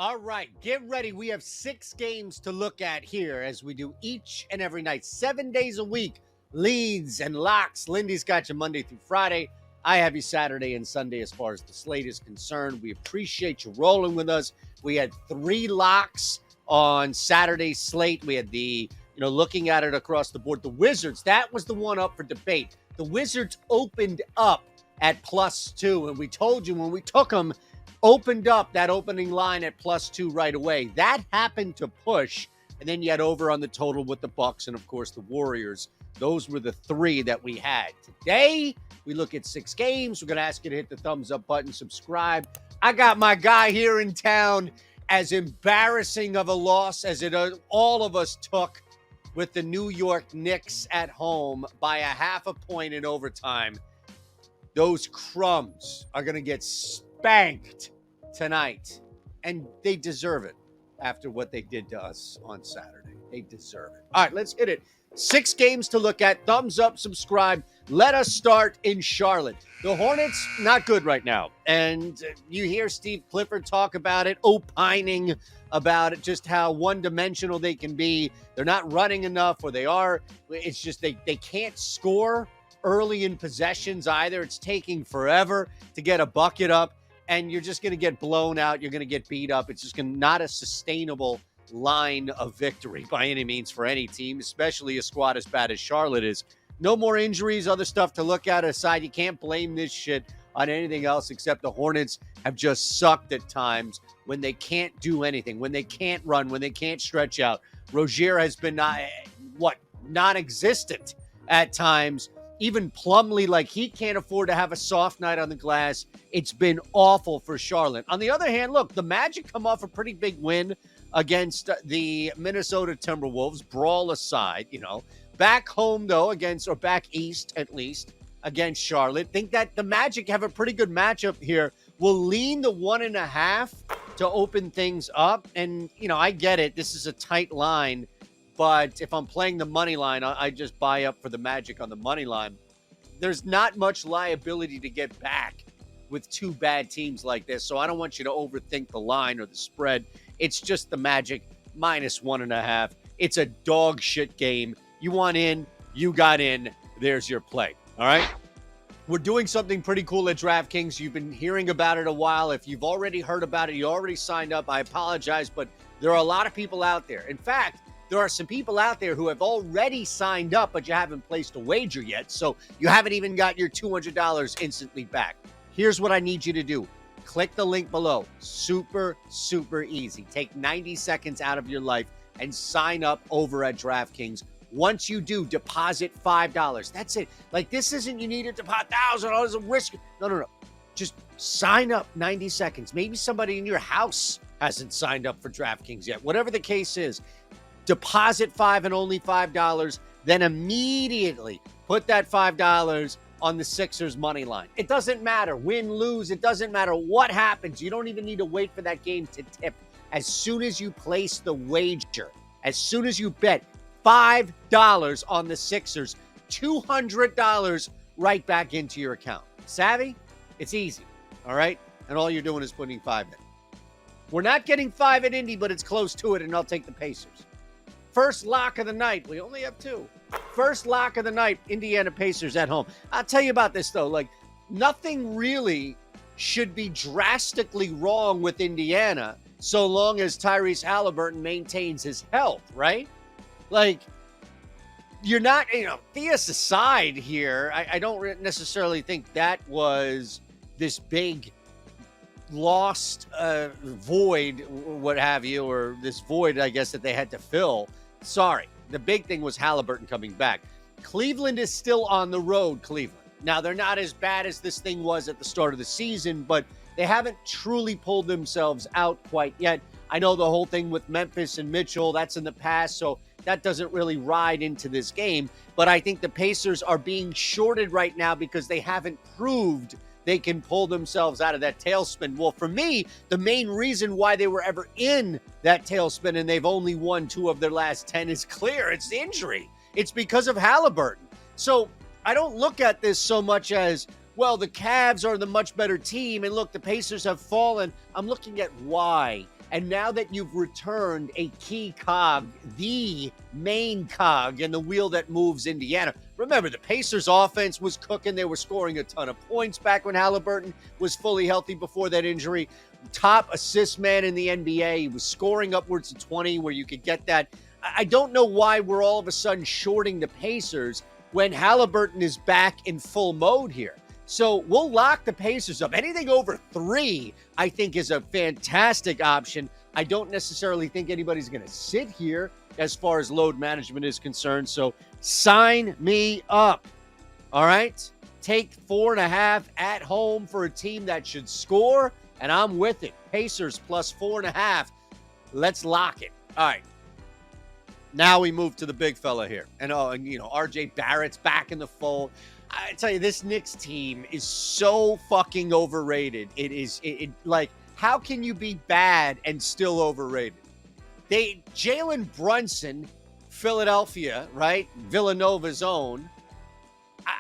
All right, get ready. We have 6 games to look at here as we do each and every night, 7 days a week. Leads and locks. Lindy's got you Monday through Friday. I have you Saturday and Sunday as far as the slate is concerned. We appreciate you rolling with us. We had 3 locks on Saturday's slate. We had looking at it across the board, the Wizards, that was the one up for debate. The Wizards opened up at +2, and we told you when we took them, opened up that opening line at +2 right away. That happened to push, and then you had over on the total with the Bucks and, of course, the Warriors. Those were the 3 that we had. Today, we look at 6 games. We're going to ask you to hit the thumbs up button, subscribe. I got my guy here in town. As embarrassing of a loss as all of us took with the New York Knicks at home by a half a point in overtime, those crumbs are going to get spanked tonight, and they deserve it after what they did to us on Saturday. They deserve it. All right, let's hit it. 6 games to look at. Thumbs up, subscribe. Let us start in Charlotte. The Hornets, not good right now. And you hear Steve Clifford talk about it, opining about it, just how one-dimensional they can be. They're not running enough, or they are. It's just they can't score early in possessions either. It's taking forever to get a bucket up, and you're just going to get blown out. You're going to get beat up. It's just not a sustainable line of victory by any means for any team, especially a squad as bad as Charlotte is. No more injuries, other stuff to look at aside. You can't blame this shit on anything else except the Hornets have just sucked at times when they can't do anything, when they can't run, when they can't stretch out. Rozier has been non-existent at times. Even Plumlee, like, he can't afford to have a soft night on the glass. It's been awful for Charlotte. On the other hand, look, the Magic come off a pretty big win against the Minnesota Timberwolves, brawl aside, Back home, though, back east, at least, against Charlotte. Think that the Magic have a pretty good matchup here. We'll lean the 1.5 to open things up. And, I get it. This is a tight line. But if I'm playing the money line, I just buy up for the Magic on the money line. There's not much liability to get back with 2 bad teams like this. So I don't want you to overthink the line or the spread. It's just the Magic -1.5. It's a dog shit game. You want in, you got in. There's your play. All right? We're doing something pretty cool at DraftKings. You've been hearing about it a while. If you've already heard about it, you already signed up, I apologize, but there are a lot of people out there. In fact, there are some people out there who have already signed up, but you haven't placed a wager yet, so you haven't even got your $200 instantly back. Here's what I need you to do. Click the link below. Super, super easy. Take 90 seconds out of your life and sign up over at DraftKings. Once you do, deposit $5. That's it. Like, this isn't you need to deposit $1,000 of risk. No. Just sign up 90 seconds. Maybe somebody in your house hasn't signed up for DraftKings yet. Whatever the case is, deposit $5 and only $5. Then immediately put that $5 on the Sixers money line. It doesn't matter. Win, lose. It doesn't matter what happens. You don't even need to wait for that game to tip. As soon as you place the wager, as soon as you bet $5 on the Sixers, $200 right back into your account. Savvy? It's easy. All right? And all you're doing is putting 5 in. We're not getting 5 at Indy, but it's close to it, and I'll take the Pacers. First lock of the night. We only have 2. First lock of the night, Indiana Pacers at home. I'll tell you about this, though. Like, nothing really should be drastically wrong with Indiana so long as Tyrese Halliburton maintains his health, right? Like, you're not, Theus aside here, I don't necessarily think that was this big lost void, what have you, or this void, I guess, that they had to fill. Sorry. The big thing was Halliburton coming back. Cleveland is still on the road, Cleveland. Now, they're not as bad as this thing was at the start of the season, but they haven't truly pulled themselves out quite yet. I know the whole thing with Memphis and Mitchell, that's in the past, so that doesn't really ride into this game. But I think the Pacers are being shorted right now because they haven't proved they can pull themselves out of that tailspin. Well, for me, the main reason why they were ever in that tailspin and they've only won 2 of their last 10 is clear. It's the injury. It's because of Halliburton. So I don't look at this so much as, well, the Cavs are the much better team, and look, the Pacers have fallen. I'm looking at why. And now that you've returned a key cog, the main cog in the wheel that moves Indiana. Remember, the Pacers offense was cooking. They were scoring a ton of points back when Halliburton was fully healthy before that injury. Top assist man in the NBA. He was scoring upwards of 20 where you could get that. I don't know why we're all of a sudden shorting the Pacers when Halliburton is back in full mode here. So we'll lock the Pacers up. Anything over 3, I think, is a fantastic option. I don't necessarily think anybody's going to sit here as far as load management is concerned. So sign me up. All right? Take 4.5 at home for a team that should score, and I'm with it. Pacers plus 4.5. Let's lock it. All right. Now we move to the big fella here. And RJ Barrett's back in the fold. I tell you, this Knicks team is so fucking overrated. Like, how can you be bad and still overrated? Jalen Brunson, Philadelphia, right? Villanova's own.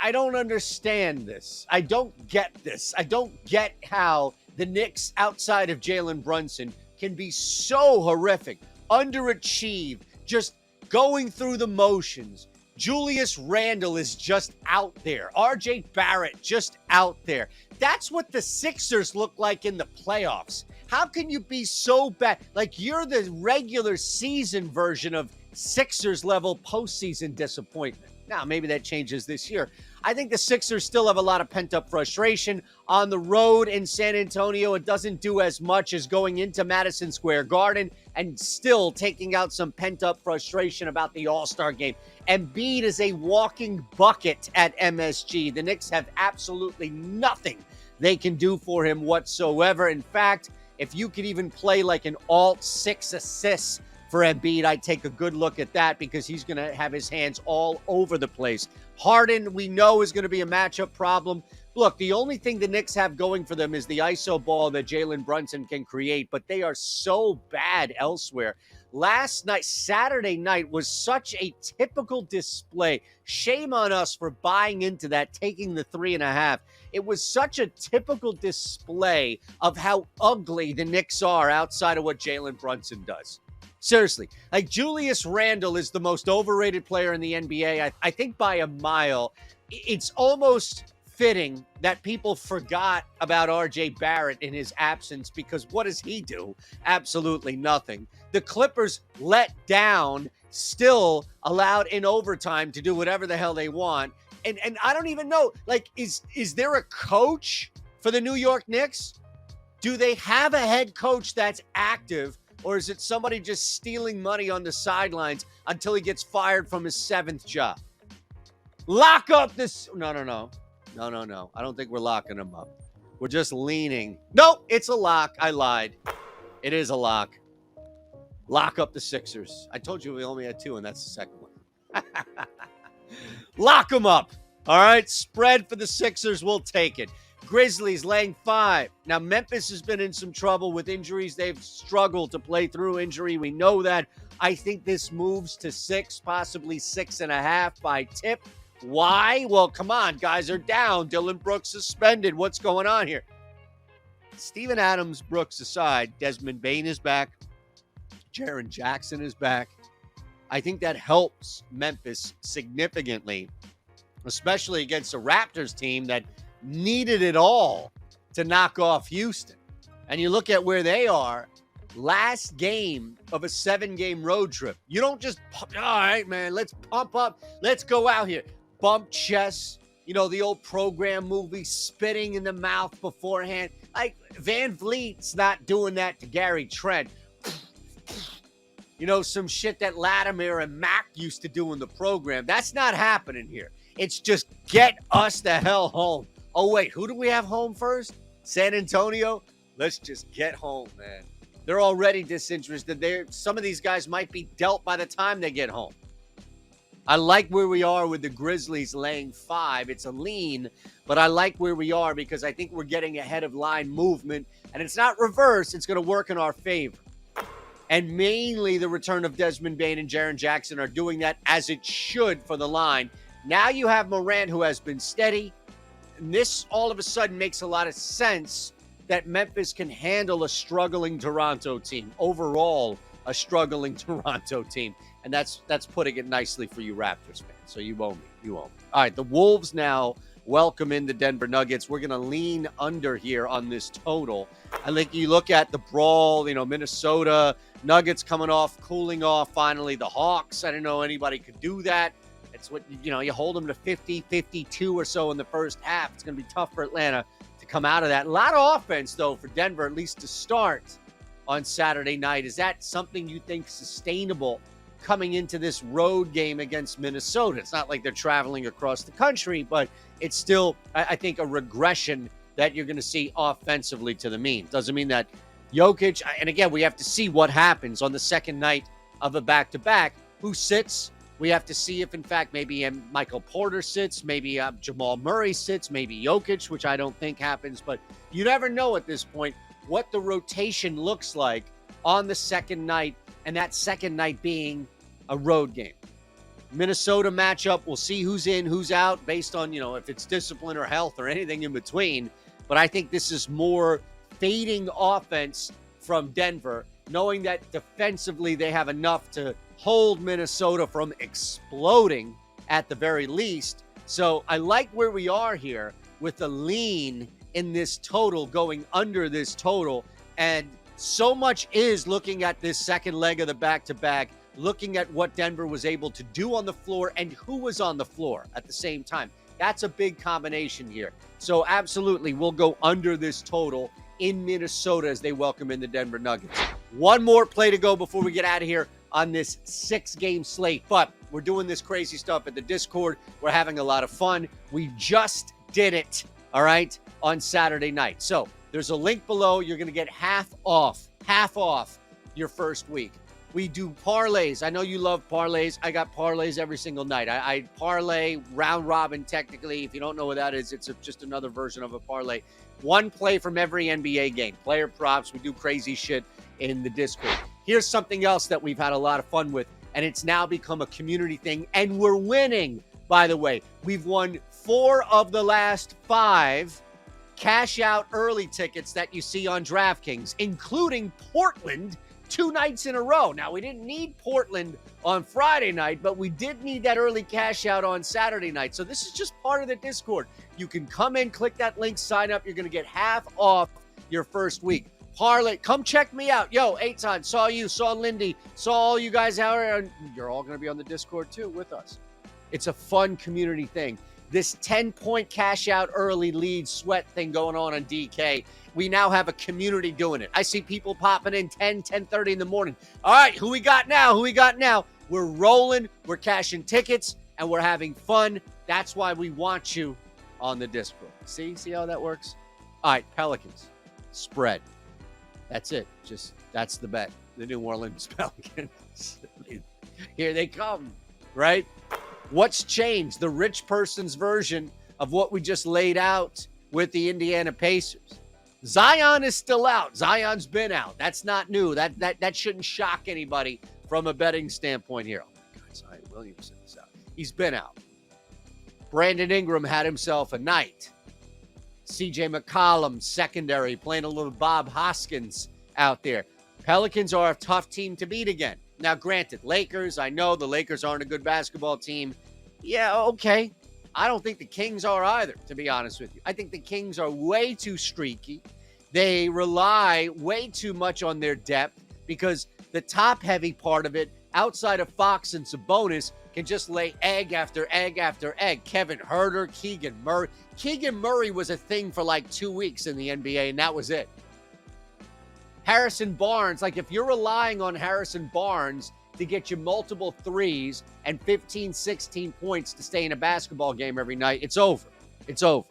I don't understand this. I don't get this. I don't get how the Knicks, outside of Jalen Brunson, can be so horrific, underachieve, just going through the motions. Julius Randle is just out there. RJ Barrett just out there. That's what the Sixers look like in the playoffs. How can you be so bad? Like, you're the regular season version of Sixers level postseason disappointment. Now, maybe that changes this year. I think the Sixers still have a lot of pent-up frustration. On the road in San Antonio, it doesn't do as much as going into Madison Square Garden and still taking out some pent-up frustration about the All-Star game. Embiid is a walking bucket at MSG. The Knicks have absolutely nothing they can do for him whatsoever. In fact, if you could even play like an alt-6 assists for Embiid, I'd take a good look at that because he's going to have his hands all over the place. Harden, we know, is going to be a matchup problem. Look, the only thing the Knicks have going for them is the ISO ball that Jalen Brunson can create, but they are so bad elsewhere. Last night, Saturday night, was such a typical display. Shame on us for buying into that, taking the 3.5. It was such a typical display of how ugly the Knicks are outside of what Jalen Brunson does. Seriously, like, Julius Randle is the most overrated player in the NBA, I think by a mile. It's almost fitting that people forgot about RJ Barrett in his absence because what does he do? Absolutely nothing. The Clippers let down, still allowed in overtime to do whatever the hell they want. And I don't even know, like, is there a coach for the New York Knicks? Do they have a head coach that's active? Or is it somebody just stealing money on the sidelines until he gets fired from his 7th job? Lock up this. No. I don't think we're locking him up. We're just leaning. Nope, it's a lock. I lied. It is a lock. Lock up the Sixers. I told you we only had 2, and that's the second one. Lock them up. All right, spread for the Sixers. We'll take it. Grizzlies laying 5. Now, Memphis has been in some trouble with injuries. They've struggled to play through injury. We know that. I think this moves to 6, possibly 6.5 by tip. Why? Well, come on. Guys are down. Dylan Brooks suspended. What's going on here? Steven Adams, Brooks aside, Desmond Bane is back. Jaren Jackson is back. I think that helps Memphis significantly, especially against a Raptors team that needed it all to knock off Houston. And you look at where they are, last game of a 7-game road trip. You don't just, all right, man, let's pump up. Let's go out here. Bump chest, the old program movie, spitting in the mouth beforehand. Like, Van Vliet's not doing that to Gary Trent. Some shit that Latimer and Mac used to do in the program. That's not happening here. It's just get us the hell home. Oh, wait, who do we have home first? San Antonio? Let's just get home, man. They're already disinterested. Some of these guys might be dealt by the time they get home. I like where we are with the Grizzlies laying 5. It's a lean, but I like where we are because I think we're getting ahead of line movement, and it's not reverse. It's going to work in our favor. And mainly the return of Desmond Bane and Jaren Jackson are doing that as it should for the line. Now you have Morant, who has been steady. And this all of a sudden makes a lot of sense that Memphis can handle a struggling Toronto team. Overall, a struggling Toronto team. And that's putting it nicely for you Raptors fans. So you owe me. You owe me. All right, the Wolves now welcome in the Denver Nuggets. We're going to lean under here on this total. I think you look at the brawl, Minnesota, Nuggets coming off, cooling off finally. The Hawks, I didn't know anybody could do that. It's what, you hold them to 50, 52 or so in the first half. It's going to be tough for Atlanta to come out of that. A lot of offense, though, for Denver, at least to start on Saturday night. Is that something you think sustainable coming into this road game against Minnesota? It's not like they're traveling across the country, but it's still, I think, a regression that you're going to see offensively to the mean. Doesn't mean that Jokic, and again, we have to see what happens on the second night of a back-to-back. Who sits? We have to see if, in fact, maybe Michael Porter sits, maybe Jamal Murray sits, maybe Jokic, which I don't think happens. But you never know at this point what the rotation looks like on the second night, and that second night being a road game. Minnesota matchup, we'll see who's in, who's out, based on, if it's discipline or health or anything in between. But I think this is more fading offense from Denver, knowing that defensively they have enough to hold Minnesota from exploding at the very least. So I like where we are here with the lean in this total, going under this total. And so much is looking at this second leg of the back-to-back, looking at what Denver was able to do on the floor and who was on the floor at the same time. That's a big combination here. So absolutely, we'll go under this total in Minnesota as they welcome in the Denver Nuggets. One more play to go before we get out of here on this 6-game slate. But we're doing this crazy stuff at the Discord. We're having a lot of fun. We just did it, all right, on Saturday night. So there's a link below. You're going to get half off your first week. We do parlays. I know you love parlays. I got parlays every single night. I parlay round robin technically. If you don't know what that is, it's just another version of a parlay. One play from every NBA game. Player props. We do crazy shit in the Discord. Here's something else that we've had a lot of fun with, and it's now become a community thing, and we're winning, by the way. We've won 4 of the last 5 cash out early tickets that you see on DraftKings, including Portland 2 nights in a row. Now, we didn't need Portland on Friday night, but we did need that early cash out on Saturday night. So this is just part of the Discord. You can come in, click that link, sign up. You're going to get half off your first week. Parlay, come check me out. Yo, Eytan, saw you, saw Lindy, saw all you guys out there. And you're all going to be on the Discord too with us. It's a fun community thing. This 10-point cash out early lead sweat thing going on DK. We now have a community doing it. I see people popping in 10:30 in the morning. All right, who we got now? We're rolling, we're cashing tickets, and we're having fun. That's why we want you on the Discord. See how that works? All right, Pelicans, spread. That's it. That's the bet. The New Orleans Pelicans. Here they come, right? What's changed? The rich person's version of what we just laid out with the Indiana Pacers. Zion is still out. Zion's been out. That's not new. That shouldn't shock anybody from a betting standpoint here. Oh my God, Zion Williamson is out. He's been out. Brandon Ingram had himself a night. CJ McCollum, secondary, playing a little Bob Hoskins out there. Pelicans are a tough team to beat again. Now, granted, Lakers, I know the Lakers aren't a good basketball team. Yeah, okay. I don't think the Kings are either, to be honest with you. I think the Kings are way too streaky. They rely way too much on their depth because the top-heavy part of it, outside of Fox and Sabonis, can just lay egg after egg after egg. Kevin Huerter, Keegan Murray. Keegan Murray was a thing for like 2 weeks in the NBA, and that was it. Harrison Barnes, like if you're relying on Harrison Barnes to get you multiple threes and 15, 16 points to stay in a basketball game every night, it's over. It's over.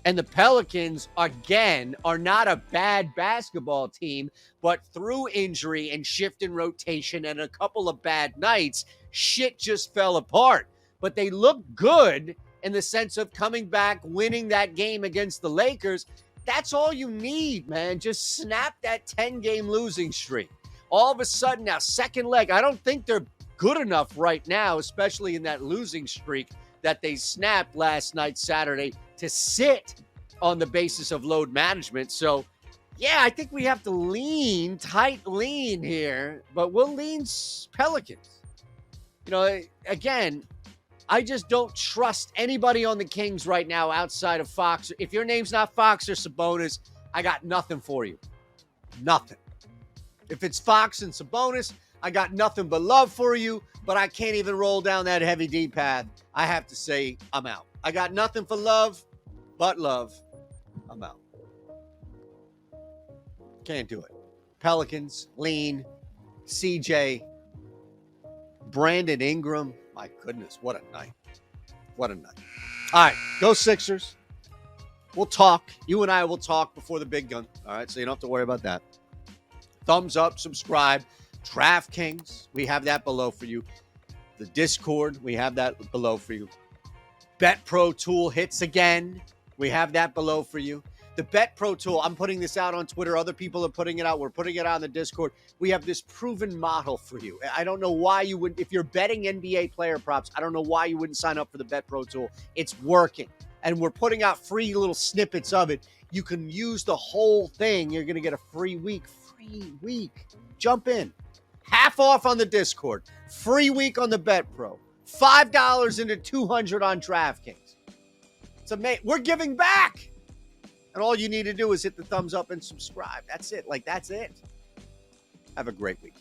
And the Pelicans, again, are not a bad basketball team, but through injury and shift in rotation and a couple of bad nights, shit just fell apart. But they look good in the sense of coming back, winning that game against the Lakers. That's all you need, man. Just snap that 10-game losing streak. All of a sudden now, second leg, I don't think they're good enough right now, especially in that losing streak that they snapped last night, Saturday, to sit on the basis of load management. So, yeah, I think we have to tight lean here, but we'll lean Pelicans. Again, I just don't trust anybody on the Kings right now outside of Fox. If your name's not Fox or Sabonis, I got nothing for you. Nothing. If it's Fox and Sabonis, I got nothing but love for you, but I can't even roll down that heavy D path. I have to say I'm out. I got nothing for love but love. I'm out. Can't do it. Pelicans, lean, CJ, Brandon Ingram. My goodness, what a night. What a night. All right, go Sixers. We'll talk. You and I will talk before the big gun. All right, so you don't have to worry about that. Thumbs up, subscribe. DraftKings, we have that below for you. The Discord, we have that below for you. Bet Pro tool hits again. We have that below for you. The Bet Pro tool, I'm putting this out on Twitter. Other people are putting it out. We're putting it out on the Discord. We have this proven model for you. I don't know why you wouldn't. If you're betting NBA player props, I don't know why you wouldn't sign up for the Bet Pro tool. It's working. And we're putting out free little snippets of it. You can use the whole thing. You're going to get a free week. Free week. Jump in. Half off on the Discord. Free week on the Bet Pro. $5 into $200 on DraftKings. It's amazing. We're giving back. And all you need to do is hit the thumbs up and subscribe. That's it. That's it. Have a great week.